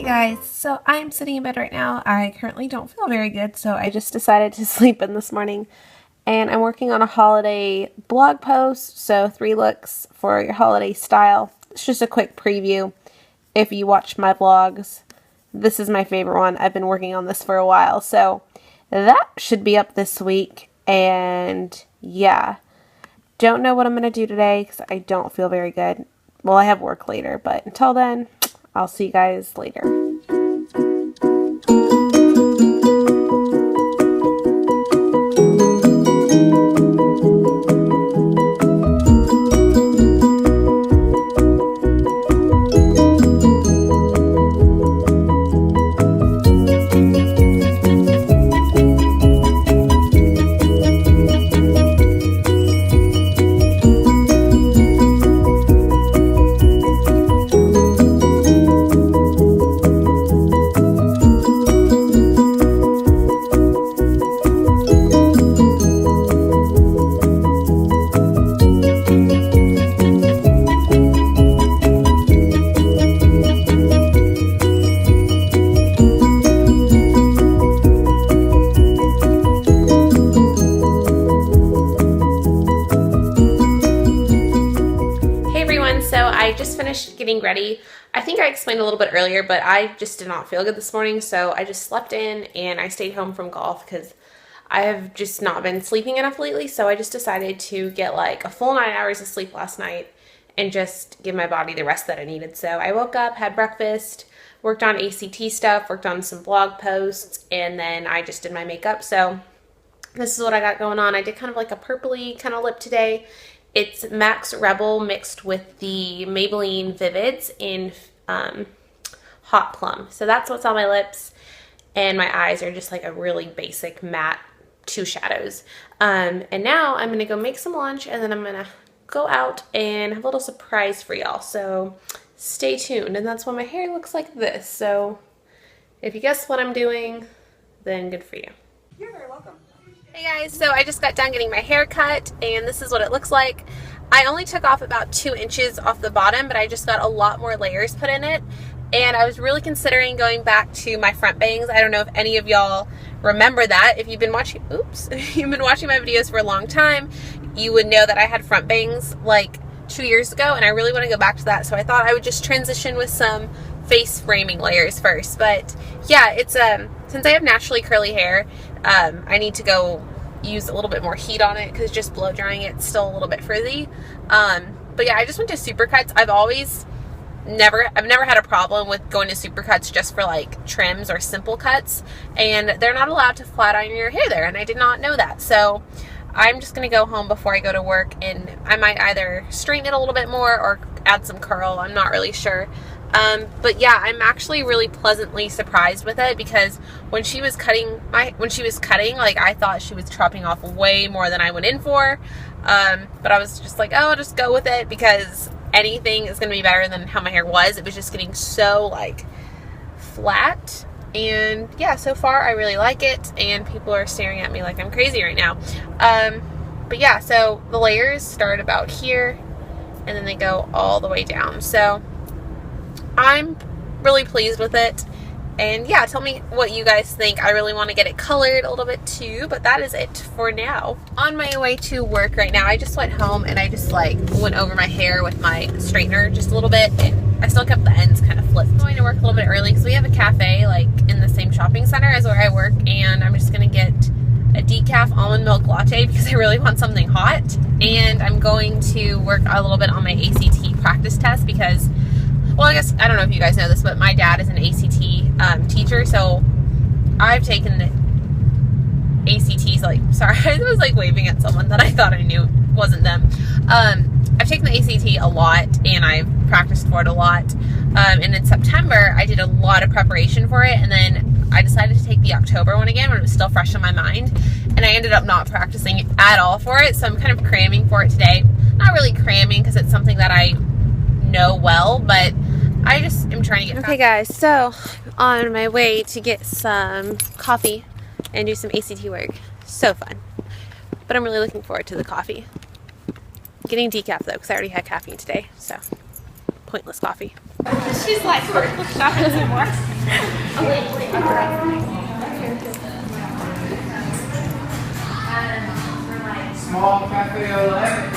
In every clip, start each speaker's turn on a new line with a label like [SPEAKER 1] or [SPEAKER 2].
[SPEAKER 1] Hey guys, so I'm sitting in bed right now. I currently don't feel very good, so I just decided to sleep in this morning. And I'm working on a holiday blog post, so 3 looks for your holiday style. It's just a quick preview. If you watch my vlogs, this is my favorite one. I've been working on this for a while, so that should be up this week. And yeah, don't know what I'm going to do today because I don't feel very good. Well, I have work later, but until then, I'll see you guys later. So I just finished getting ready. I think I explained a little bit earlier, but I just did not feel good this morning, so I just slept in and I stayed home from golf because I have just not been sleeping enough lately. So I just decided to get like a full 9 hours of sleep last night and just give my body the rest that I needed. So I woke up, had breakfast, worked on ACT stuff, worked on some blog posts, and then I just did my makeup. So this is what I got going on. I did kind of like a purpley kind of lip today. It's Max Rebel mixed with the Maybelline Vivids in Hot Plum. So that's what's on my lips. And my eyes are just like a really basic matte 2 shadows. And now I'm going to go make some lunch and then I'm going to go out and have a little surprise for y'all. So stay tuned. And that's why my hair looks like this. So if you guess what I'm doing, then good for you.
[SPEAKER 2] You're very welcome.
[SPEAKER 1] Hey guys, so I just got done getting my hair cut and this is what it looks like. I only took off about 2 inches off the bottom, but I just got a lot more layers put in it. And I was really considering going back to my front bangs. I don't know if any of y'all remember that. If you've been watching, if you've been watching my videos for a long time, you would know that I had front bangs like 2 years ago and I really want to go back to that. So I thought I would just transition with some face framing layers first. But yeah, it's since I have naturally curly hair, I need to go use a little bit more heat on it because just blow drying it's still a little bit frizzy. But yeah, I just went to Supercuts. I've never had a problem with going to Supercuts just for like trims or simple cuts, and they're not allowed to flat iron your hair there, and I did not know that. So I'm just gonna go home before I go to work and I might either straighten it a little bit more or add some curl. I'm not really sure. But yeah, I'm actually really pleasantly surprised with it because when she was cutting, like I thought she was chopping off way more than I went in for. But I was just like, oh, I'll just go with it because anything is going to be better than how my hair was. It was just getting so like flat. And yeah, so far I really like it and people are staring at me like I'm crazy right now. But yeah, so the layers start about here and then they go all the way down. So I'm really pleased with it. And yeah, tell me what you guys think. I really want to get it colored a little bit too, but that is it for now. On my way to work right now, I just went home and I just like went over my hair with my straightener just a little bit, and I still kept the ends kind of flipped. I'm going to work a little bit early because we have a cafe like in the same shopping center as where I work, and I'm just going to get a decaf almond milk latte because I really want something hot. And I'm going to work a little bit on my ACT practice test because, well, I guess, I don't know if you guys know this, but my dad is an ACT teacher, so I've taken the ACTs, like, sorry, I was like waving at someone that I thought I knew wasn't them. I've taken the ACT a lot, and I've practiced for it a lot, and in September, I did a lot of preparation for it, and then I decided to take the October one again when it was still fresh in my mind, and I ended up not practicing at all for it, so I'm kind of cramming for it today. Not really cramming, because it's something that I know well, but I just am trying to get okay guys, so on my way to get some coffee and do some ACT work. So fun, but I'm really looking forward to the coffee. Getting decaf though because I already had caffeine today, so pointless coffee. She's like, we're shopping some more. Oh, wait.
[SPEAKER 2] Small cafe au lait.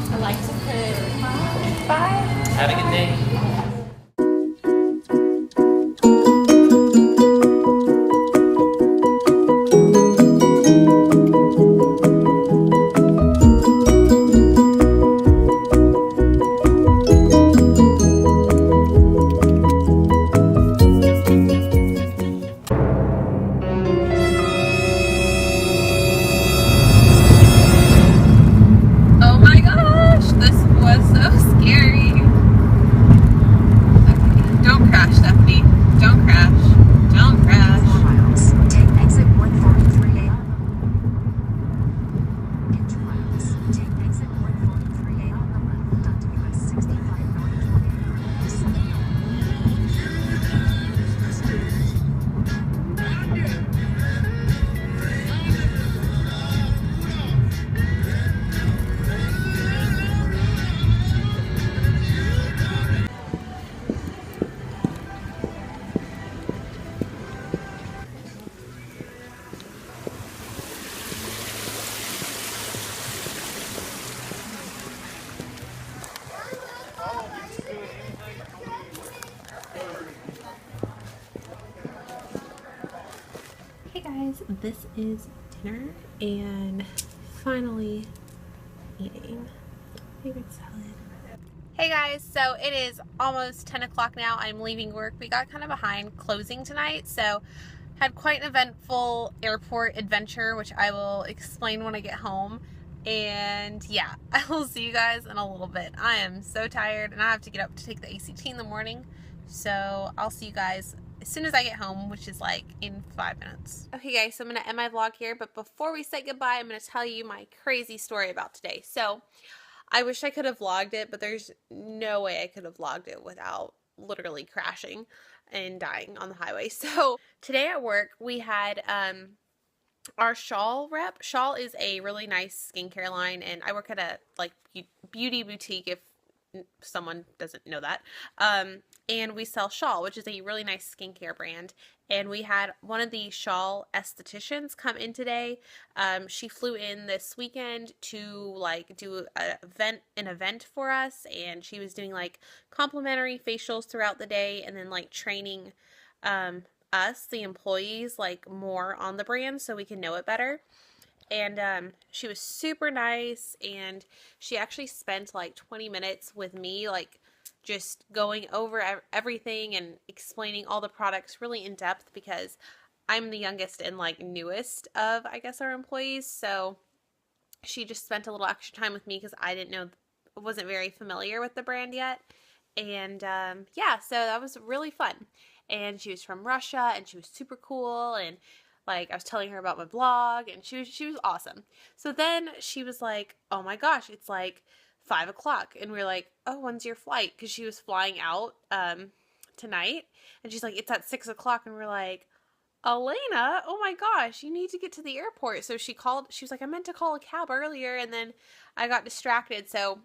[SPEAKER 1] I like to put 5.
[SPEAKER 2] Have a good day.
[SPEAKER 1] Oh my gosh, this was so scary. Okay, don't crash, Stephanie. Don't crash. Don't crash.
[SPEAKER 3] 4 miles. Take exit 143A. In 2 miles. Take exit 143A on the left onto US 65 North 29.
[SPEAKER 1] Hey guys, this is dinner and finally eating favorite salad. Hey guys, so it is almost 10 o'clock now. I'm leaving work. We got kind of behind closing tonight, so had quite an eventful airport adventure, which I will explain when I get home. And yeah, I will see you guys in a little bit. I am so tired and I have to get up to take the ACT in the morning, so I'll see you guys as soon as I get home, which is like in 5 minutes. Okay guys, so I'm going to end my vlog here, but before we say goodbye, I'm going to tell you my crazy story about today. So I wish I could have vlogged it, but there's no way I could have vlogged it without literally crashing and dying on the highway. So today at work, we had our SJAL rep. SJAL is a really nice skincare line, and I work at a like beauty boutique, if someone doesn't know that. And we sell SJAL, which is a really nice skincare brand. And we had one of the SJAL estheticians come in today. She flew in this weekend to like do an event for us, and she was doing like complimentary facials throughout the day, and then like training us, the employees, like more on the brand so we can know it better. And she was super nice, and she actually spent like 20 minutes with me, like just going over everything and explaining all the products really in depth, because I'm the youngest and like newest of, I guess, our employees. So she just spent a little extra time with me because I wasn't very familiar with the brand yet. And yeah, so that was really fun. And she was from Russia, and she was super cool, and like I was telling her about my blog, and she was awesome. So then she was like, "Oh my gosh, it's like 5 o'clock," and we were like, "Oh, when's your flight?" Because she was flying out tonight, and she's like, "It's at 6 o'clock," and we're like, "Elena, oh my gosh, you need to get to the airport." So she was like, "I meant to call a cab earlier," and then I got distracted, so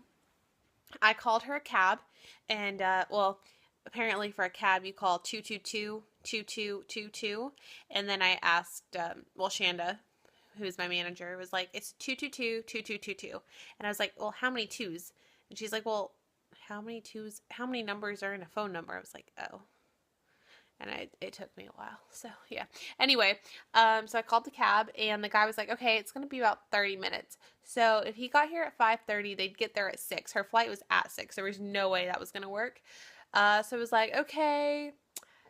[SPEAKER 1] I called her a cab, and well, apparently for a cab you call 222-2222, and then I asked, well, Shanda, who's my manager, was like, "It's 222-2222," and I was like, "Well, how many twos?" And she's like, "Well, how many twos? How many numbers are in a phone number?" I was like, "Oh." And it took me a while. So yeah. Anyway, so I called the cab, and the guy was like, "Okay, it's going to be about 30 minutes. So if he got here at 5:30, they'd get there at 6. Her flight was at 6. There was no way that was going to work. So I was like, "Okay,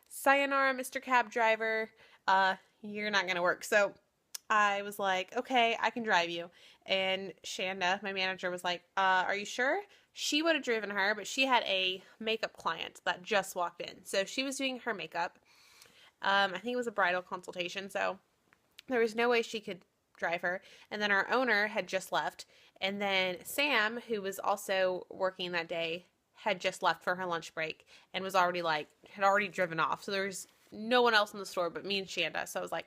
[SPEAKER 1] sayonara, Mr. Cab Driver. You're not going to work." So I was like, "Okay, I can drive you." And Shanda, my manager, was like, "Are you sure?" She would have driven her, but she had a makeup client that just walked in. So she was doing her makeup. I think it was a bridal consultation, so there was no way she could drive her. And then our owner had just left. And then Sam, who was also working that day, had just left for her lunch break and was already had already driven off. So there was no one else in the store but me and Shanda. So I was like,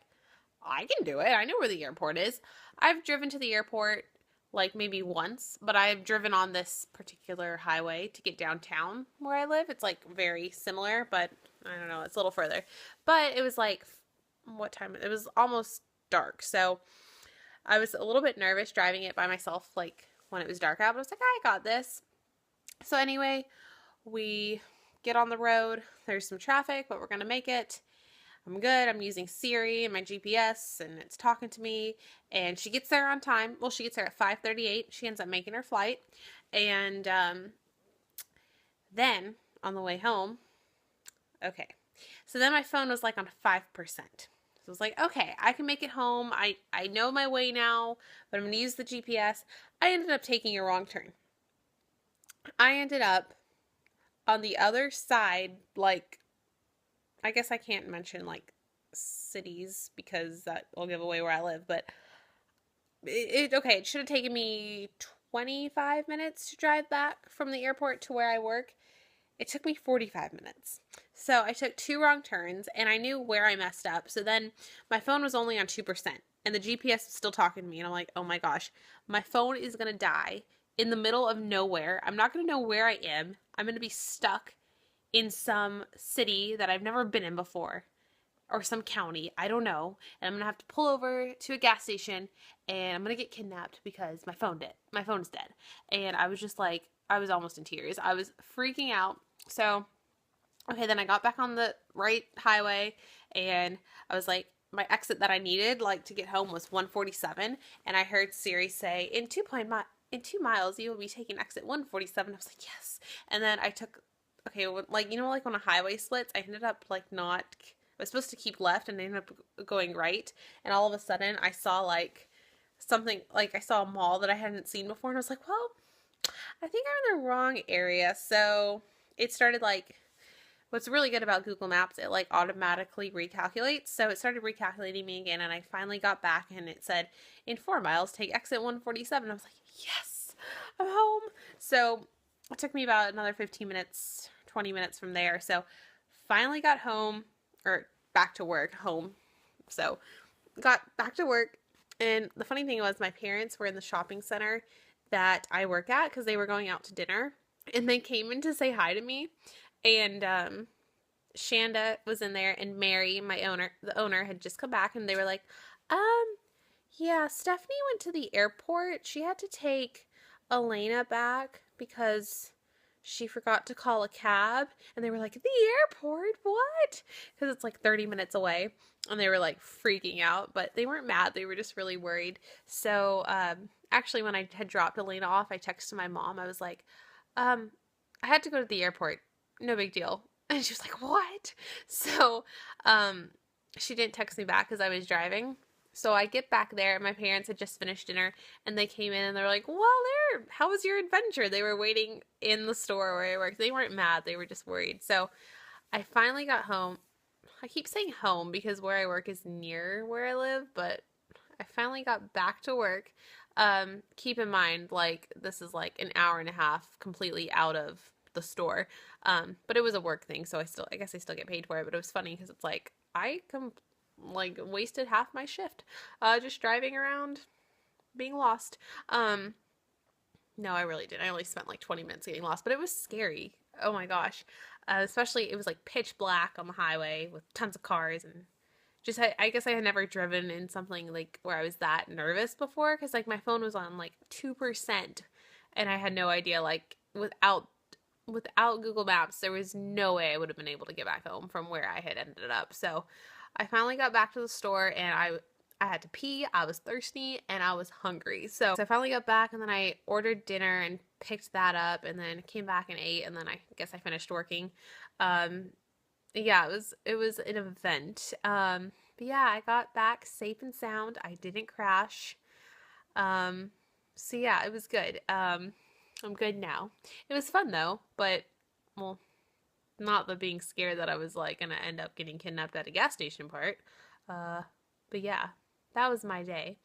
[SPEAKER 1] I can do it. I know where the airport is. I've driven to the airport maybe once, but I've driven on this particular highway to get downtown where I live. It's very similar, but I don't know, it's a little further. But it was what time? It was almost dark. So I was a little bit nervous driving it by myself when it was dark out, but I was like, I got this. So anyway, we get on the road. There's some traffic, but we're going to make it. I'm good. I'm using Siri and my GPS, and it's talking to me, and she gets there on time. Well, she gets there at 5:38. She ends up making her flight, and then on the way home, okay, so then my phone was on 5%. So I was like, okay, I can make it home. I know my way now, but I'm going to use the GPS. I ended up taking a wrong turn. I ended up on the other side, I guess I can't mention cities because that will give away where I live, but it should have taken me 25 minutes to drive back from the airport to where I work. It took me 45 minutes. So I took 2 wrong turns and I knew where I messed up. So then my phone was only on 2% and the GPS was still talking to me. And I'm like, oh my gosh, my phone is going to die in the middle of nowhere. I'm not going to know where I am. I'm going to be stuck in some city that I've never been in before, or some county, I don't know, and I'm going to have to pull over to a gas station, and I'm going to get kidnapped because my phone's dead, and I was just I was almost in tears. I was freaking out. So, okay, then I got back on the right highway, and I was my exit that I needed, to get home was 147, and I heard Siri say, in 2 miles, you will be taking exit 147. I was like, yes, and then I took, okay, when a highway splits, I ended up, I was supposed to keep left, and I ended up going right, and all of a sudden, I saw, something, I saw a mall that I hadn't seen before, and I was like, well, I think I'm in the wrong area, so it started, what's really good about Google Maps, it, automatically recalculates, so it started recalculating me again, and I finally got back, and it said, in 4 miles, take exit 147, I was like, yes, I'm home, so it took me about another 15 minutes, 20 minutes from there, so finally got home, or back to work, home. So got back to work, and the funny thing was my parents were in the shopping center that I work at because they were going out to dinner, and they came in to say hi to me, and Shanda was in there, and Mary, the owner, had just come back, and they were like, yeah, Stephanie went to the airport. She had to take Elena back because she forgot to call a cab, and they were like, the airport? What? Because it's 30 minutes away, and they were freaking out, but they weren't mad. They were just really worried. So, actually, when I had dropped Elena off, I texted my mom. I was like, I had to go to the airport. No big deal. And she was like, what? So, she didn't text me back because I was driving. So I get back there, and my parents had just finished dinner, and they came in, and they're like, well, how was your adventure? They were waiting in the store where I worked. They weren't mad. They were just worried. So I finally got home. I keep saying home because where I work is near where I live, but I finally got back to work. Keep in mind, this is an hour and a half completely out of the store. But it was a work thing, so I guess I still get paid for it, but it was funny because it's I wasted half my shift just driving around being lost. No, I really didn't. I only spent 20 minutes getting lost, but it was scary. Oh my gosh. Especially it was pitch black on the highway with tons of cars, and just I guess I had never driven in something where I was that nervous before, because my phone was on 2%, and I had no idea without Google Maps there was no way I would have been able to get back home from where I had ended up. So I finally got back to the store, and I had to pee, I was thirsty, and I was hungry. So I finally got back, and then I ordered dinner and picked that up, and then came back and ate, and then I guess I finished working. Yeah, it was an event. But yeah, I got back safe and sound. I didn't crash. So yeah, it was good. I'm good now. It was fun though, but, well, not the being scared that I was gonna end up getting kidnapped at a gas station part. But yeah, that was my day.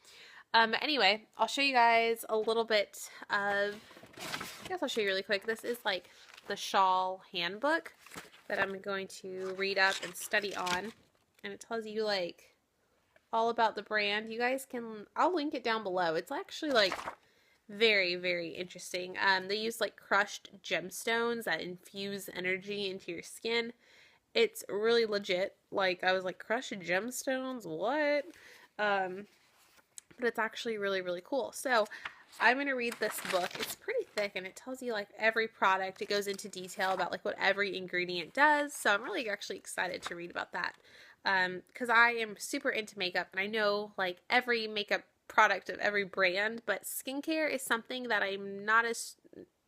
[SPEAKER 1] Anyway, I'll show you guys a little bit of I guess I'll show you really quick. This is like the SJAL handbook that I'm going to read up and study on. And it tells you like all about the brand. You guys can, I'll link it down below. It's actually like very, very interesting. They use like crushed gemstones that infuse energy into your skin. It's really legit. Like, I was like, crushed gemstones? What? But it's actually really, really cool. So I'm going to read this book. It's pretty thick and it tells you like every product. It goes into detail about like what every ingredient does. So I'm really actually excited to read about that. Because I am super into makeup and I know like every makeup product of every brand, but skincare is something that I'm not as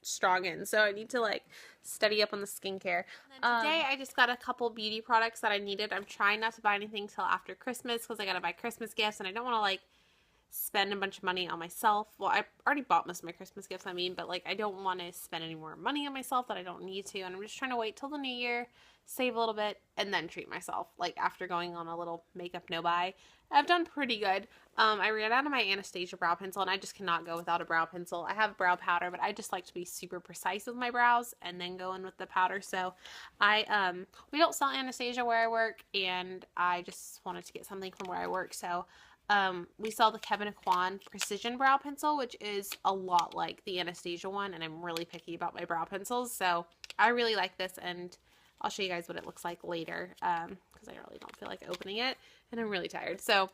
[SPEAKER 1] strong in, so I need to like study up on the skincare. Today I just got a couple beauty products that I needed. I'm trying not to buy anything till after Christmas because I gotta buy Christmas gifts and I don't want to like spend a bunch of money on myself. Well, I already bought most of my Christmas gifts, but like I don't want to spend any more money on myself that I don't need to, and I'm just trying to wait till the new year, save a little bit, and then treat myself. Like after going on a little makeup no buy, I've done pretty good. I ran out of my Anastasia brow pencil, and I just cannot go without a brow pencil. I have brow powder, but I just like to be super precise with my brows and then go in with the powder. So we don't sell Anastasia where I work, and I just wanted to get something from where I work. So we sell the Kevin Kwan Precision Brow Pencil, which is a lot like the Anastasia one, and I'm really picky about my brow pencils, so I really like this, and I'll show you guys what it looks like later, because I really don't feel like opening it, and I'm really tired. So,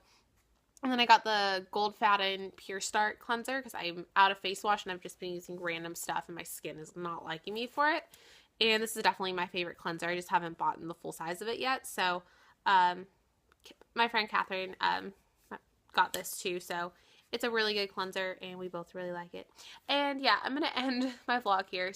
[SPEAKER 1] and then I got the Gold Fountain Pure Start Cleanser, because I'm out of face wash, and I've just been using random stuff, and my skin is not liking me for it, and this is definitely my favorite cleanser. I just haven't bought the full size of it yet, so, my friend Catherine, got this too, so it's a really good cleanser and we both really like it. And yeah, I'm gonna end my vlog here.